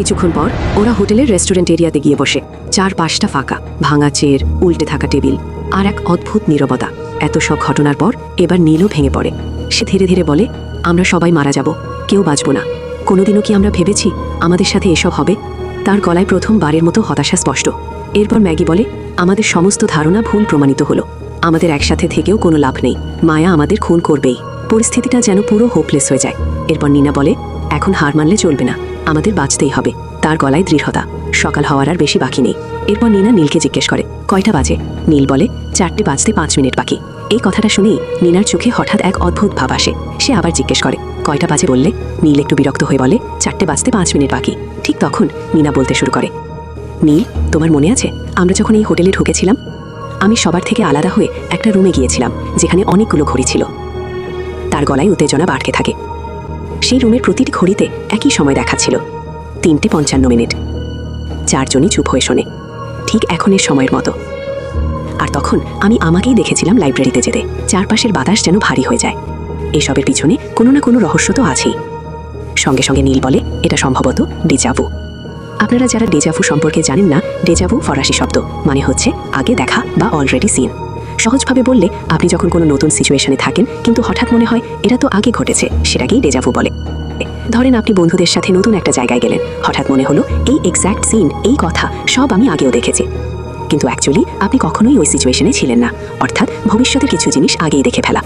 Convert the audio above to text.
কিছুক্ষণ পর ওরা হোটেলের রেস্টুরেন্ট এরিয়াতে গিয়ে বসে। চারপাশটা ফাঁকা, ভাঙা চেয়ার, উল্টে থাকা টেবিল, আর এক অদ্ভুত নীরবতা। এত সব ঘটনার পর এবার নীলও ভেঙে পড়ে। সে ধীরে ধীরে বলে, আমরা সবাই মারা যাব, কেউ বাঁচব না। কোনোদিনও কি আমরা ভেবেছি আমাদের সাথে এসব হবে? তার গলায় প্রথমবারের মতো হতাশা স্পষ্ট। এরপর ম্যাগি বলে, আমাদের সমস্ত ধারণা ভুল প্রমাণিত হলো। আমাদের একসাথে থেকেও কোনো লাভ নেই, মায়া আমাদের খুন করবেই। পরিস্থিতিটা যেন পুরো হোপলেস হয়ে যায়। এরপর নীনা বলে, এখন হার মানলে চলবে না, আমাদের বাঁচতেই হবে। তার গলায় দৃঢ়তা। সকাল হওয়ার আর বেশি বাকি নেই। এরপর নীনা নীলকে জিজ্ঞেস করে, কয়টা বাজে? নীল বলে, 4টে বাজতে 5 মিনিট বাকি। এই কথাটা শুনেই নীনার চোখে হঠাৎ এক অদ্ভুত ভাব আসে। সে আবার জিজ্ঞেস করে, কয়টা বাজে বললে? নীল একটু বিরক্ত হয়ে বলে, 4টে বাজতে 5 মিনিট বাকি। ঠিক তখন নীনা বলতে শুরু করে, নীল, তোমার মনে আছে আমরা যখন এই হোটেলে ঢুকেছিলাম? আমি সবার থেকে আলাদা হয়ে একটা রুমে গিয়েছিলাম যেখানে অনেকগুলো ঘড়ি ছিল। তার গলায় উত্তেজনা বাড়তে থাকে। সেই রুমের প্রতিটি ঘড়িতে একই সময় দেখাচ্ছিল, 3:55। চারজনই চুপ হয়ে শোনে, ঠিক এখনের সময়ের মতো। আর তখন আমি আমাকেই দেখেছিলাম লাইব্রেরিতে যেতে। চারপাশের বাতাস যেন ভারী হয়ে যায়। এসবের পিছনে কোনো না কোনো রহস্য তো আছেই। সঙ্গে সঙ্গে নীল বলে, এটা সম্ভবত ডেজাভু। আপনারা যারা ডেজাভু সম্পর্কে জানেন না, ডেজাভু ফরাসি শব্দ, মানে হচ্ছে আগে দেখা বা অলরেডি সিন। সহজভাবে বললে, আপনি যখন কোনো নতুন সিচুয়েশনে থাকেন কিন্তু হঠাৎ মনে হয় এটা তো আগে ঘটেছে, সেটাকেই ডেজাভু বলে। ধরেন আপনি বন্ধুদের সাথে নতুন একটা জায়গায় গেলেন, হঠাৎ মনে হলো এই এক্স্যাক্ট সিন, এই কথা সব আমি আগেও দেখেছি। কিন্তু অ্যাকচুয়ালি আপনি কখনোই ওই সিচুয়েশনে ছিলেন না, অর্থাৎ ভবিষ্যতের কিছু জিনিস আগেই দেখে ফেলা।